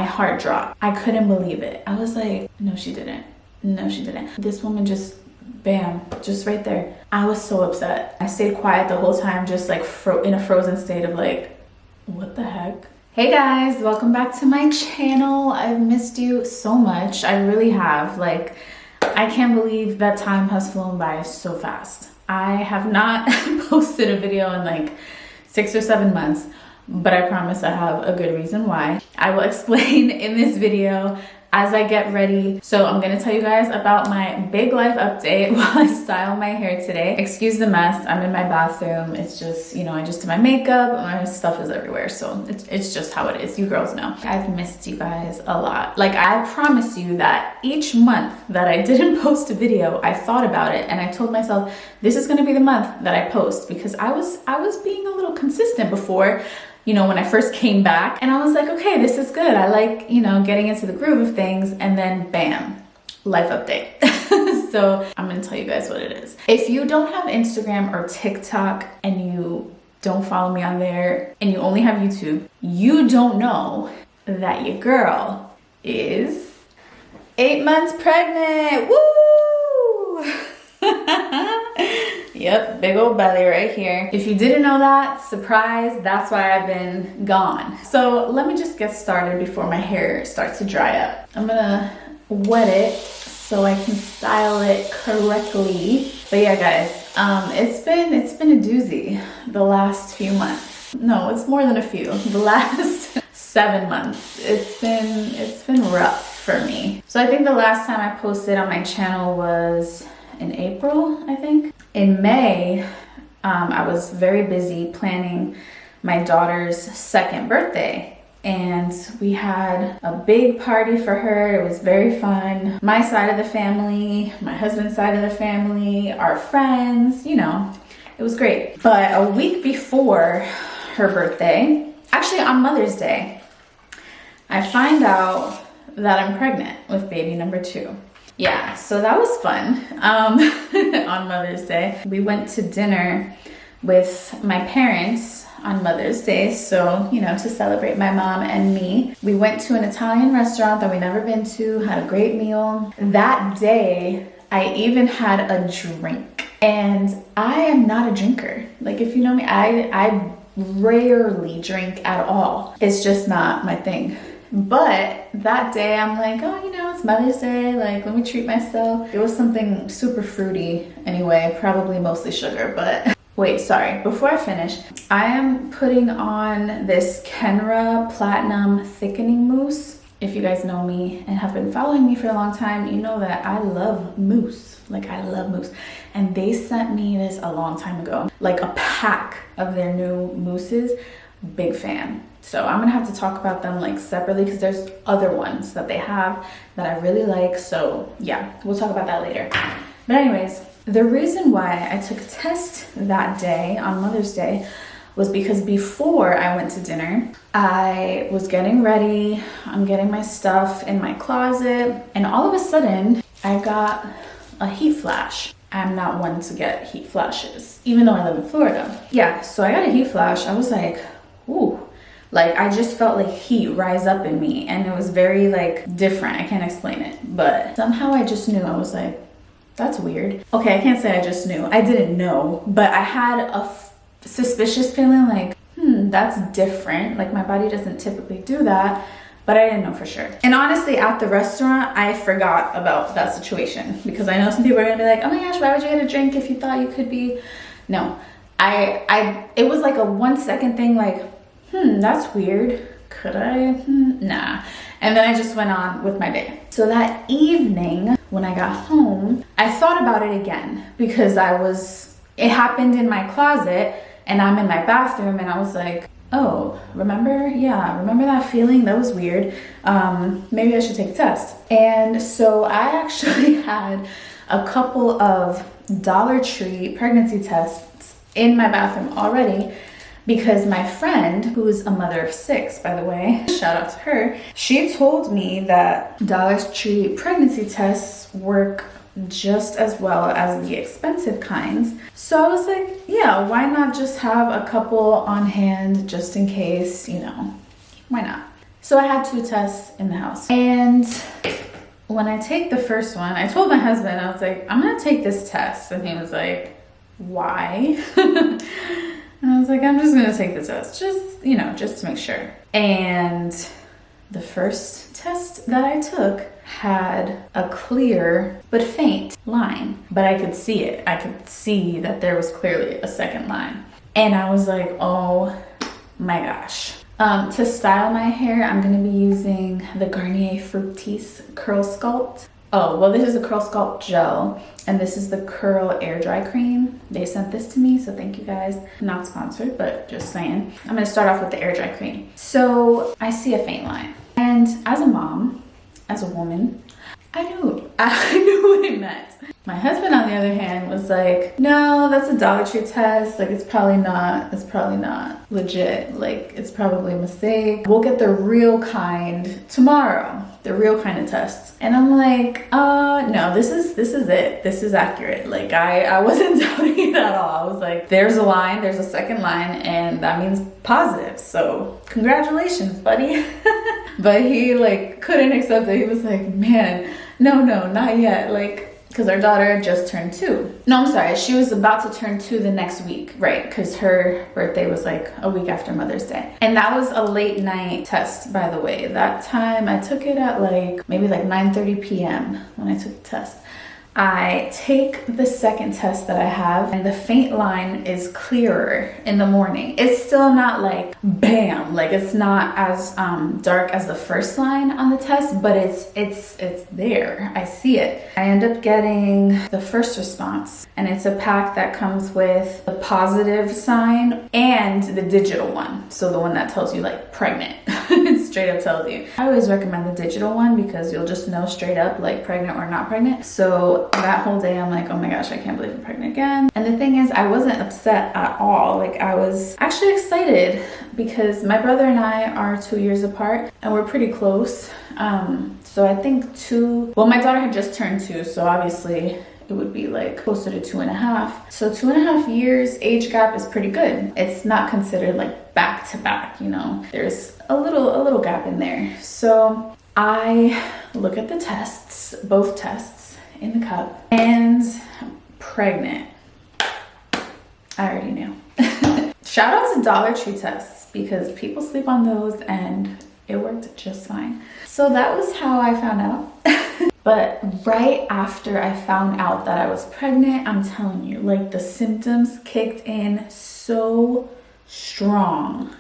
heart dropped. I couldn't believe it. I was like, no, she didn't. No, she didn't. This woman just, bam, just right there. I was so upset. I stayed quiet the whole time, just like in a frozen state of like, what the heck? Hey guys, welcome back to my channel. I've missed you so much. I really have. Like, I can't believe that time has flown by so fast. I have not posted a video in like 6 or 7 months, but I promise I have a good reason why. I will explain in this video as I get ready. So I'm gonna tell you guys about my big life update while I style my hair today. Excuse the mess, I'm in my bathroom. It's just, you know, I just did my makeup, my stuff is everywhere. So it's just how it is, you girls know. I've missed you guys a lot. Like, I promise you that each month that I didn't post a video, I thought about it and I told myself, this is gonna be the month that I post, because I was being a little consistent before, you know, when I first came back, and I was like, okay, this is good. I like, you know, getting into the groove of things, and then bam, life update. So I'm gonna tell you guys what it is. If you don't have Instagram or TikTok and you don't follow me on there and you only have YouTube, you don't know that your girl is 8 months pregnant. Woo! Yep, big old belly right here. If you didn't know that, surprise, that's why I've been gone. So let me just get started before my hair starts to dry up. I'm gonna wet it so I can style it correctly. But yeah, guys, it's been a doozy the last few months. No, it's more than a few. The last 7 months. It's been rough for me. So I think the last time I posted on my channel was in April, I think. In May, I was very busy planning my daughter's 2nd birthday, and we had a big party for her. It was very fun. My side of the family, my husband's side of the family, our friends, you know, it was great. But a week before her birthday, actually on Mother's Day, I find out that I'm pregnant with baby number 2. Yeah, so that was fun. On Mother's Day, we went to dinner with my parents on Mother's Day. So, you know, to celebrate my mom and me, we went to an Italian restaurant that we'd never been to, had a great meal. That day, I even had a drink, and I am not a drinker. Like, if you know me, I rarely drink at all. It's just not my thing. But that day I'm like, oh, you know, it's Mother's Day, like, let me treat myself. It was something super fruity anyway, probably mostly sugar, but wait, sorry, before I finish, I am putting on this Kenra Platinum Thickening Mousse. If you guys know me and have been following me for a long time, you know that I love mousse. Like, I love mousse. And they sent me this a long time ago, like a pack of their new mousses. Big fan. So I'm gonna have to talk about them like separately, because there's other ones that they have that I really like. So yeah, we'll talk about that later. But anyways, the reason why I took a test that day on Mother's Day was because before I went to dinner, I was getting ready. I'm getting my stuff in my closet, and all of a sudden I got a heat flash. I'm not one to get heat flashes, even though I live in Florida. Yeah, so I got a heat flash. I was like, ooh. Like, I just felt like heat rise up in me, and it was very like different. I can't explain it, but somehow I just knew. I was like, that's weird. Okay, I can't say I just knew. I didn't know, but I had a suspicious feeling like, that's different. Like, my body doesn't typically do that, but I didn't know for sure. And honestly, at the restaurant, I forgot about that situation, because I know some people are gonna be like, oh my gosh, why would you get a drink if you thought you could be? No, it was like a 1 second thing, like, that's weird. Could I? Nah. And then I just went on with my day. So that evening, when I got home, I thought about it again, because it happened in my closet, and I'm in my bathroom, and I was like, oh, remember? Yeah, remember that feeling? That was weird. Maybe I should take a test. And so I actually had a couple of Dollar Tree pregnancy tests in my bathroom already, because my friend, who is a mother of 6, by the way, shout out to her, she told me that Dollar Tree pregnancy tests work just as well as the expensive kinds. So I was like, yeah, why not just have a couple on hand just in case, you know, why not? So I had 2 tests in the house. And when I take the first one, I told my husband, I was like, I'm gonna take this test. And he was like, why? And I was like, I'm just gonna take the test, just, you know, just to make sure. And the first test that I took had a clear but faint line, but I could see it. I could see that there was clearly a second line. And I was like, oh my gosh. To style my hair, I'm gonna be using the Garnier Fructis Curl Sculpt. Oh, well, this is a Curl Sculpt gel, and this is the Curl Air Dry Cream. They sent this to me, so thank you guys. Not sponsored, but just saying. I'm gonna start off with the Air Dry Cream. So I see a faint line. And as a mom, as a woman, I knew what it meant. My husband, on the other hand, was like, no, that's a Dollar Tree test. Like, it's probably not legit. Like, it's probably a mistake. We'll get the real kind tomorrow, the real kind of tests. And I'm like, no, this is it. This is accurate. Like, I wasn't doubting it at all. I was like, there's a line, there's a second line, and that means positive. So congratulations, buddy. But he like couldn't accept it. He was like, man, no, not yet. Like, because our daughter just turned 2. No, I'm sorry. She was about to turn 2 the next week, right? Because her birthday was like a week after Mother's Day. And that was a late night test, by the way. That time I took it at like maybe like 9:30 p.m. when I took the test. I take the second test that I have, and the faint line is clearer in the morning. It's still not like bam, like it's not as dark as the first line on the test, but it's there. I see it. I end up getting the first response, and it's a pack that comes with the positive sign and the digital one. So the one that tells you like pregnant. It straight up tells you. I always recommend the digital one because you'll just know straight up like pregnant or not pregnant. So that whole day I'm like, oh my gosh, I can't believe I'm pregnant again. And the thing is, I wasn't upset at all. Like, I was actually excited because my brother and I are 2 years apart and we're pretty close. So I think my daughter had just turned 2, so obviously it would be like closer to 2.5. So 2.5 years age gap is pretty good. It's not considered like back to back, you know, there's a little gap in there. So I look at the tests, both tests in the cup, and pregnant. I already knew. Shout out to Dollar Tree tests because people sleep on those and it worked just fine. So that was how I found out. But right after I found out that I was pregnant, I'm telling you, like the symptoms kicked in so strong.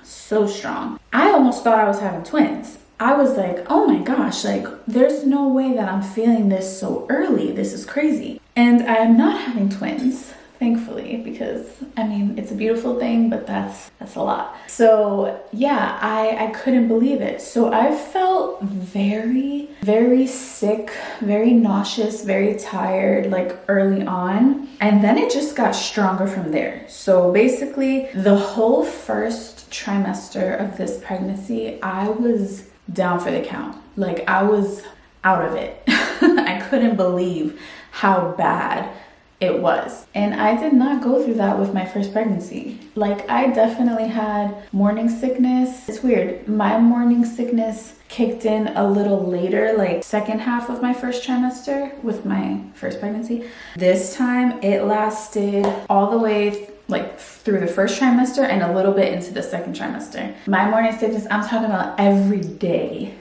I almost thought I was having twins. I was like, oh my gosh, like there's no way that I'm feeling this so early. This is crazy. And I am not having twins, thankfully, because I mean, it's a beautiful thing, but that's a lot. So yeah, I couldn't believe it. So I felt very, very sick, very nauseous, very tired, like early on. And then it just got stronger from there. So basically the whole first trimester of this pregnancy, I was down for the count. Like I was out of it. I couldn't believe how bad it was. And I did not go through that with my first pregnancy. Like I definitely had morning sickness. It's weird. My morning sickness kicked in a little later, like second half of my first trimester with my first pregnancy. This time it lasted all the way like through the first trimester and a little bit into the second trimester. My morning sickness, I'm talking about every day.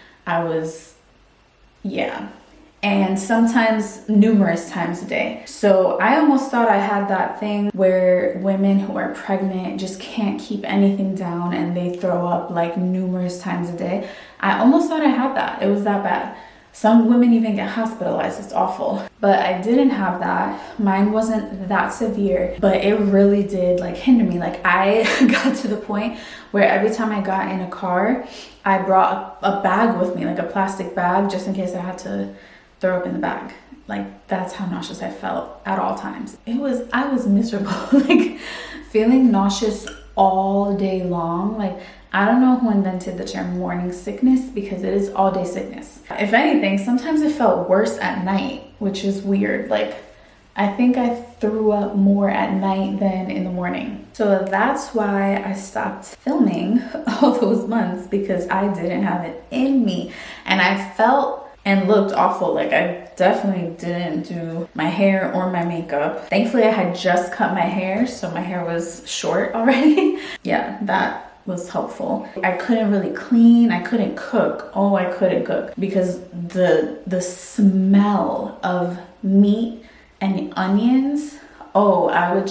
And sometimes numerous times a day. So I almost thought I had that thing where women who are pregnant just can't keep anything down and they throw up like numerous times a day. I almost thought I had that. It was that bad. Some women even get hospitalized. It's awful. But I didn't have that. Mine wasn't that severe, but it really did like hinder me. Like I got to the point where every time I got in a car, I brought a bag with me, like a plastic bag, just in case I had to throw up in the bag. Like that's how nauseous I felt at all times. I was miserable. Like feeling nauseous all day long. Like I don't know who invented the term morning sickness because it is all day sickness. If anything, sometimes it felt worse at night, which is weird. Like I think I threw up more at night than in the morning. So that's why I stopped filming all those months, because I didn't have it in me. And I felt and looked awful. Like, I definitely didn't do my hair or my makeup. Thankfully, I had just cut my hair, so my hair was short already. Yeah, that was helpful. I couldn't really clean. I couldn't cook. Oh, I couldn't cook because the smell of meat and onions, oh, I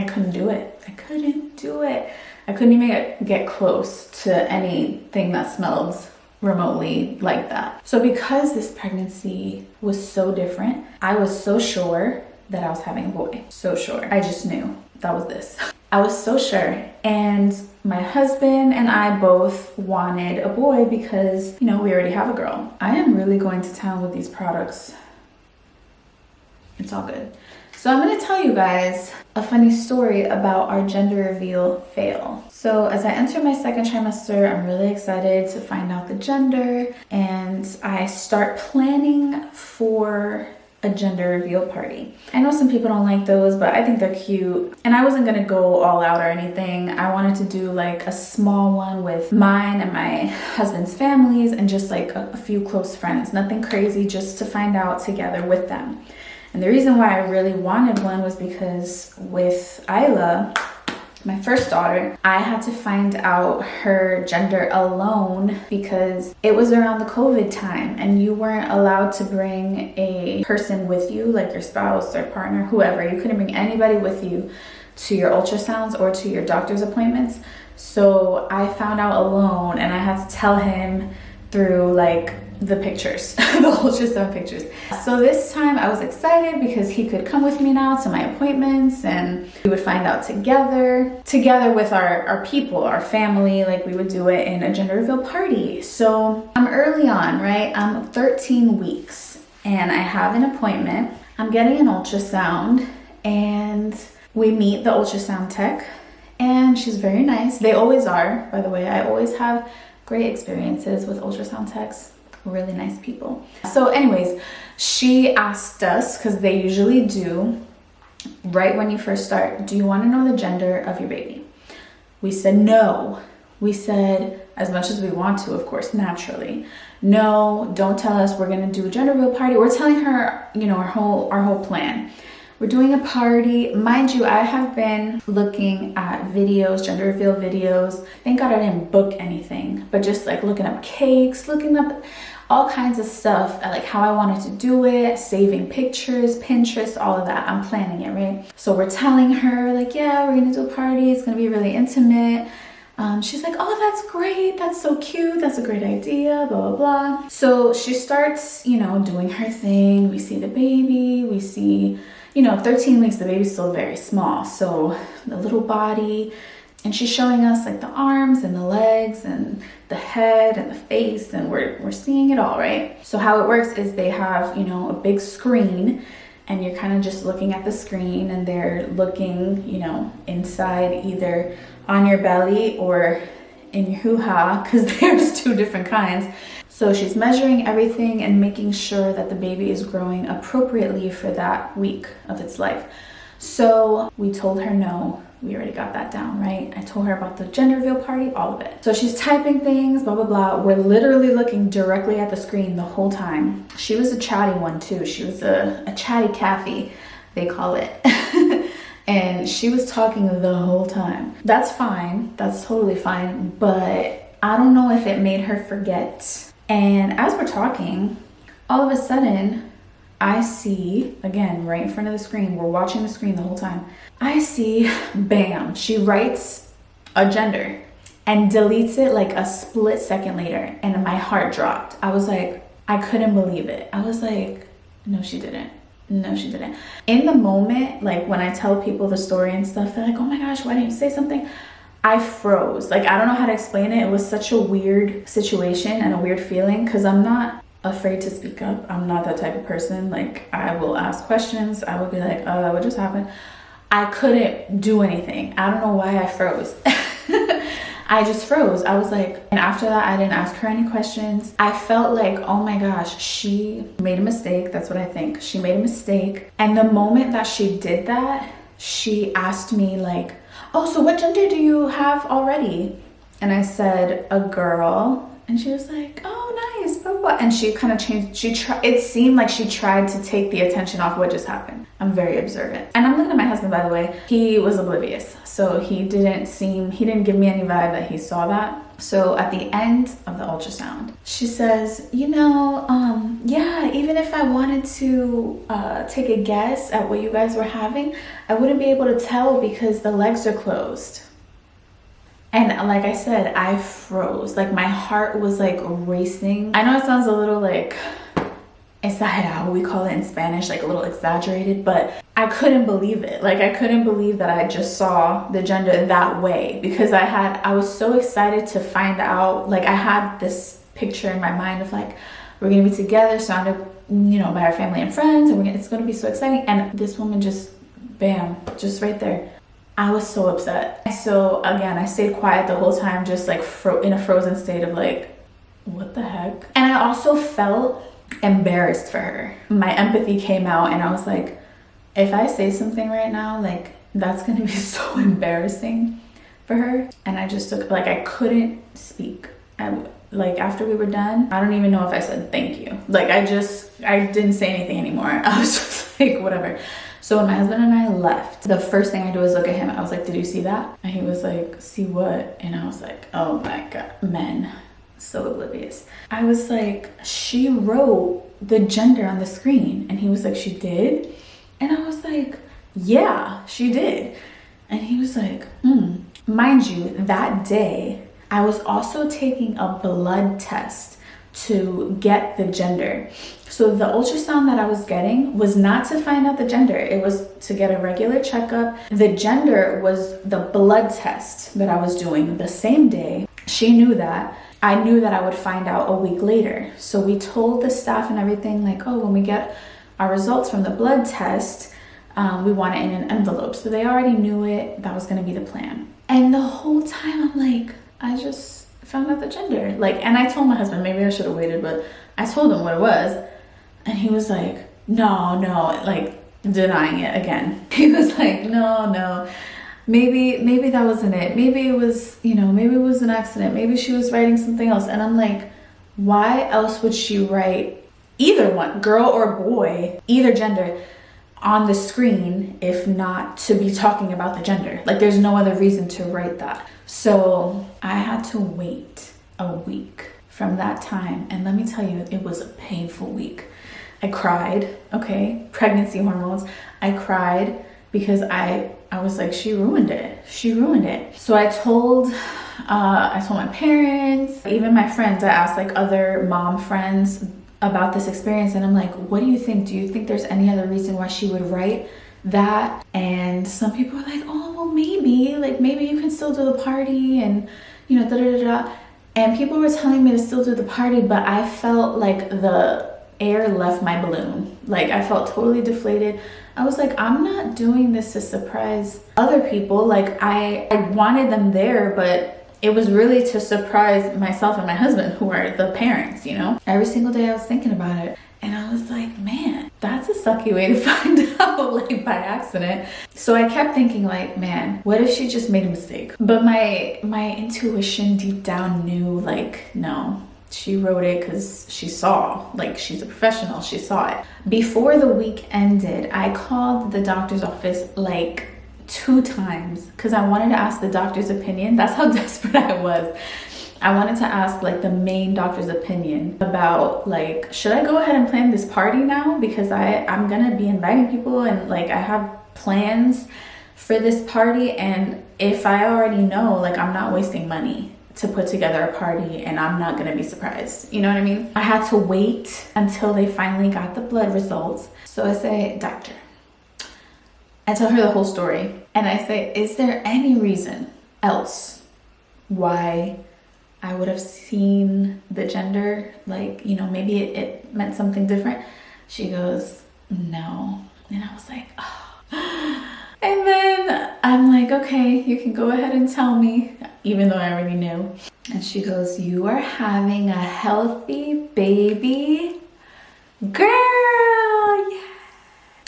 couldn't do it. I couldn't do it. I couldn't even get close to anything that smelled remotely like that. So because this pregnancy was so different, I was so sure that I was having a boy. So sure. I just knew that was this. I was so sure. And my husband and I both wanted a boy because, you know, we already have a girl. I am really going to town with these products. It's all good. So I'm going to tell you guys a funny story about our gender reveal fail. So as I enter my second trimester, I'm really excited to find out the gender, and I start planning for a gender reveal party. I know some people don't like those, but I think they're cute. And I wasn't going to go all out or anything. I wanted to do like a small one with mine and my husband's families and just like a few close friends. Nothing crazy, just to find out together with them. And the reason why I really wanted one was because with Isla, my first daughter, I had to find out her gender alone because it was around the COVID time and you weren't allowed to bring a person with you, like your spouse or partner, whoever. You couldn't bring anybody with you to your ultrasounds or to your doctor's appointments. So I found out alone, and I had to tell him through like the pictures, the ultrasound pictures. So this time I was excited because he could come with me now to my appointments, and we would find out together with our people, our family. Like, we would do it in a gender reveal party. So I'm early on, right? I'm 13 weeks and I have an appointment. I'm getting an ultrasound and we meet the ultrasound tech, and she's very nice. They always are, by the way. I always have great experiences with ultrasound techs. Really nice people. So anyways, she asked us, because they usually do, right when you first start, do you want to know the gender of your baby? We said no. We said, as much as we want to, of course, naturally. No, don't tell us. We're going to do a gender reveal party. We're telling her, you know, our whole plan. We're doing a party. Mind you, I have been looking at videos, gender reveal videos. Thank God I didn't book anything, but just like looking up cakes, looking up all kinds of stuff, like how I wanted to do it, saving pictures, Pinterest, all of that. I'm planning it, right? So we're telling her like, yeah, we're gonna do a party. It's gonna be really intimate. She's like, oh, that's great. That's so cute. That's a great idea, blah, blah, blah. So she starts, you know, doing her thing. We see the baby, we see, you know, 13 weeks, the baby's still very small. So the little body, and she's showing us like the arms and the legs and the head and the face, and we're seeing it all, right? So how it works is they have, you know, a big screen, and you're kind of just looking at the screen, and they're looking, you know, inside, either on your belly or in your hoo-ha, because there's two different kinds. So she's measuring everything and making sure that the baby is growing appropriately for that week of its life. So we told her no. We already got that down, right? I told her about the gender reveal party, all of it. So she's typing things, blah, blah, blah. We're literally looking directly at the screen the whole time. She was a chatty one too. She was a chatty Cathy, they call it. And she was talking the whole time. That's fine. That's totally fine. But I don't know if it made her forget. And as we're talking, all of a sudden, I see, again, right in front of the screen, we're watching the screen the whole time. I see, bam, she writes a gender and deletes it like a split second later. And my heart dropped. I was like, I couldn't believe it. I was like, no, she didn't. No, she didn't. In the moment, like when I tell people the story and stuff, they're like, oh my gosh, why didn't you say something? I froze. Like, I don't know how to explain it. It was such a weird situation and a weird feeling, because I'm not afraid to speak up. I'm not that type of person. Like, I will ask questions. I will be like, what just happened? I couldn't do anything. I don't know why I froze. I just froze. I was like, and after that, I didn't ask her any questions. I felt like, oh my gosh, she made a mistake. That's what I think. She made a mistake. And the moment that she did that, she asked me like, oh, so what gender do you have already? And I said, a girl. And she was like, oh, nice, blah, blah, blah. And she kind of changed. It seemed like she tried to take the attention off what just happened. I'm very observant. And I'm looking at my husband, by the way. He was oblivious. So he didn't give me any vibe that he saw that. So at the end of the ultrasound, she says, yeah, even if I wanted to take a guess at what you guys were having, I wouldn't be able to tell because the legs are closed. And like I said, I froze. Like my heart was like racing. I know it sounds a little like exagerado, we call it in Spanish, like a little exaggerated, but I couldn't believe it. Like I couldn't believe that I just saw the gender that way, because I was so excited to find out. Like I had this picture in my mind of like, we're gonna be together, surrounded, by our family and friends, and it's gonna be so exciting. And this woman just, bam, just right there. I was so upset. So again, I stayed quiet the whole time, just like in a frozen state of like, what the heck? And I also felt embarrassed for her. My empathy came out, and I was like, if I say something right now, like that's gonna be so embarrassing for her. And I just took, like, I couldn't speak. Like after we were done, I don't even know if I said thank you. Like I didn't say anything anymore. I was just like, whatever. So when my husband and I left, the first thing I did was look at him. I was like, did you see that? And he was like, see what? And I was like, oh my God, men, so oblivious. I was like, she wrote the gender on the screen. And he was like, she did? And I was like, yeah, she did. And he was like, Mind you, that day, I was also taking a blood test to get the gender. So the ultrasound that I was getting was not to find out the gender. It was to get a regular checkup. The gender was the blood test that I was doing the same day. She knew that. I knew that I would find out a week later. So we told the staff and everything, like, oh, when we get our results from the blood test, we want it in an envelope. So they already knew it. That was going to be the plan. And the whole time I'm like, I just found out the gender. Like, and I told my husband, maybe I should have waited, but I told him what it was. And he was like, no, like denying it again. He was like, no, maybe that wasn't it. Maybe it was, maybe it was an accident. Maybe she was writing something else. And I'm like, why else would she write either one, girl or boy, either gender, on the screen if not to be talking about the gender? Like there's no other reason to write that. So I had to wait a week from that time. And let me tell you, it was a painful week. I cried, okay, pregnancy hormones. I cried because I was like, she ruined it. So I told my parents, even my friends. I asked like other mom friends about this experience, and I'm like, what do you think? Do you think there's any other reason why she would write that? And some people were like, oh, well, maybe you can still do the party, and da da da da. And people were telling me to still do the party, but I felt like the air left my balloon. Like I felt totally deflated. I was like, I'm not doing this to surprise other people. Like I wanted them there, but it was really to surprise myself and my husband, who are the parents, Every single day I was thinking about it. And I was like, man, that's a sucky way to find out, like by accident. So I kept thinking like, man, what if she just made a mistake? But my intuition deep down knew like, no, she wrote it because she saw, like she's a professional, she saw it. Before the week ended, I called the doctor's office like 2 times because I wanted to ask the doctor's opinion. That's how desperate I was. I wanted to ask like the main doctor's opinion about like, should I go ahead and plan this party now? Because I'm gonna be inviting people and like I have plans for this party, and if I already know, like I'm not wasting money to put together a party and I'm not gonna be surprised. You know what I mean? I had to wait until they finally got the blood results. So I say, doctor, I tell her the whole story, and I say, is there any reason else why I would have seen the gender? Like, maybe it meant something different. She goes, no. And I was like, oh. And then I'm like, okay, you can go ahead and tell me, even though I already knew. And she goes, you are having a healthy baby girl. Yeah.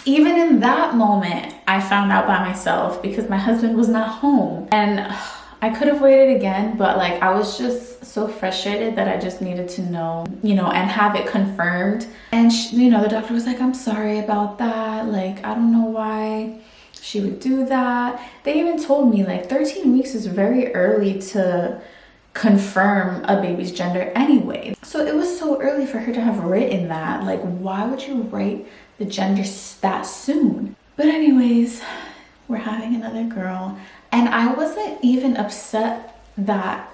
Even in that moment, I found out by myself because my husband was not home. And I could have waited again, but like I was just so frustrated that I just needed to know, you know, and have it confirmed. And you know, the doctor was like, I'm sorry about that. Like, I don't know why she would do that. They even told me like 13 weeks is very early to confirm a baby's gender anyway. So it was so early for her to have written that. Like, why would you write the gender that soon? But anyways, we're having another girl. And I wasn't even upset that,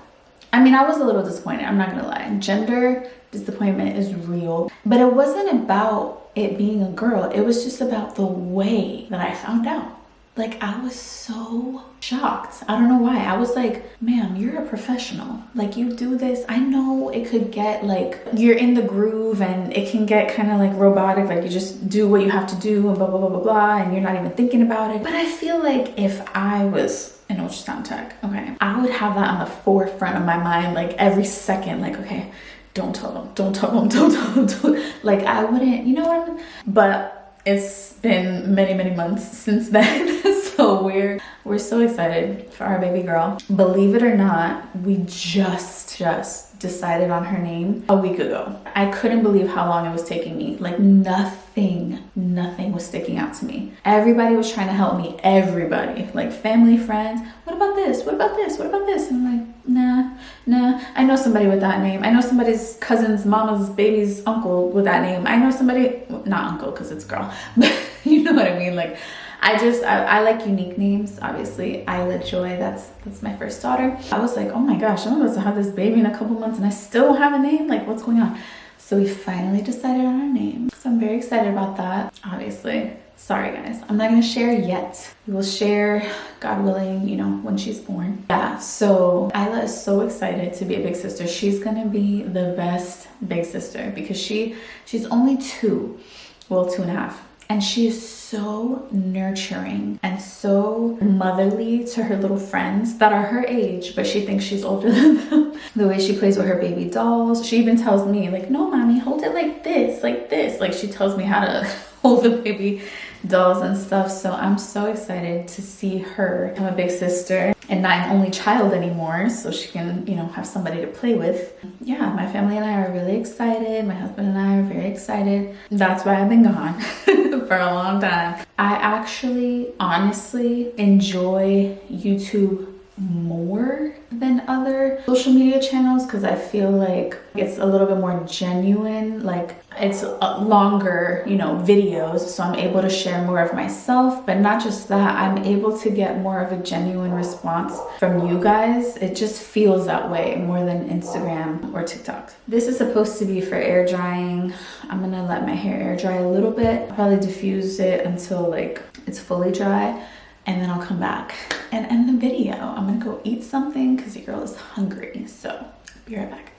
I mean, I was a little disappointed, I'm not gonna lie. Gender disappointment is real, but it wasn't about it being a girl. It was just about the way that I found out. Like, I was so shocked. I don't know why. I was like, ma'am, you're a professional. Like, you do this. I know it could get like, you're in the groove and it can get kind of like robotic. Like, you just do what you have to do and blah, blah, blah, blah, blah. And you're not even thinking about it. But I feel like if I was an ultrasound tech, okay, I would have that on the forefront of my mind, like every second, like, okay, don't tell them, don't tell them, don't tell them. Like, I wouldn't, you know what I mean? But it's been many, many months since then. So we're so excited for our baby girl. Believe it or not, we just decided on her name a week ago. I couldn't believe how long it was taking me. Like, nothing was sticking out to me. Everybody was trying to help me. Everybody, like family, friends. What about this? What about this? What about this? And I'm like, nah. I know somebody with that name. I know somebody's cousin's mama's baby's uncle with that name. I know somebody, not uncle because it's girl, but you know what I mean? Like, I like unique names. Obviously, Isla Joy, that's my first daughter. I was like, oh my gosh, I'm about to have this baby in a couple months and I still don't have a name. Like, what's going on? So we finally decided on our name. So I'm very excited about that. Obviously, sorry guys, I'm not gonna share yet. We will share, God willing, you know, when she's born. Yeah, so Isla is so excited to be a big sister. She's gonna be the best big sister because she's only 2, well, 2.5. And she is so nurturing and so motherly to her little friends that are her age, but she thinks she's older than them. The way she plays with her baby dolls. She even tells me, like, no, mommy, hold it like this, like this. Like, she tells me how to hold the baby dolls and stuff. So I'm so excited to see her. I'm a big sister and not an only child anymore, so she can, you know, have somebody to play with. Yeah, my family and I are really excited. My husband and I are very excited. That's why I've been gone for a long time. I actually honestly enjoy YouTube more than other social media channels because I feel like it's a little bit more genuine. Like, it's longer, you know, videos, so I'm able to share more of myself. But not just that, I'm able to get more of a genuine response from you guys. It just feels that way more than Instagram or TikTok. This is supposed to be for air drying. I'm gonna let my hair air dry a little bit. I'll probably diffuse it until like it's fully dry, and then I'll come back and end the video. I'm gonna go eat something because your girl is hungry, so be right back.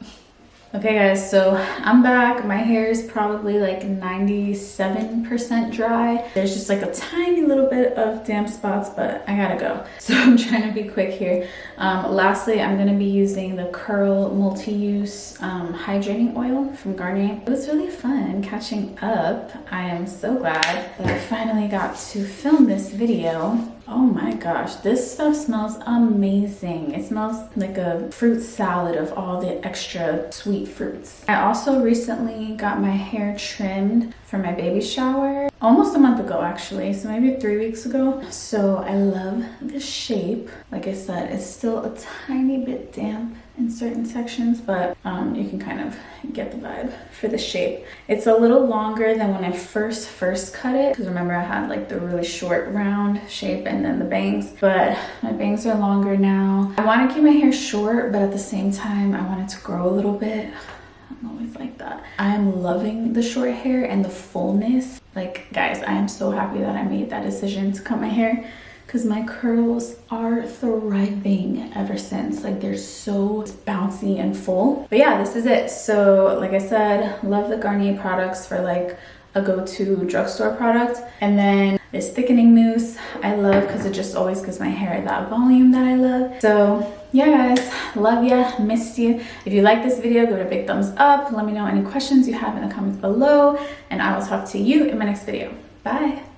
Okay guys, so I'm back. My hair is probably like 97% dry. There's just like a tiny little bit of damp spots, but I gotta go. So I'm trying to be quick here. Lastly, I'm gonna be using the Curl Multi-Use Hydrating Oil from Garnier. It was really fun catching up. I am so glad that I finally got to film this video. Oh my gosh, this stuff smells amazing. It smells like a fruit salad of all the extra sweet fruits. I also recently got my hair trimmed for my baby shower almost a month ago actually, so maybe 3 weeks ago. So I love the shape. Like I said, it's still a tiny bit damp in certain sections, but you can kind of get the vibe for the shape. It's a little longer than when I first cut it, because remember I had like the really short round shape and then the bangs, but my bangs are longer now. I want to keep my hair short, but at the same time I want it to grow a little bit. I'm always like that. I'm loving the short hair and the fullness. Like guys, I am so happy that I made that decision to cut my hair, because my curls are thriving ever since. Like, they're so bouncy and full. But yeah, this is it. So like I said, love the Garnier products for like a go-to drugstore product. And then This thickening mousse I love because it just always gives my hair that volume that I love. So yeah guys, love ya, missed you. If you like this video, give it a big thumbs up. Let me know any questions you have in the comments below, and I will talk to you in my next video. Bye.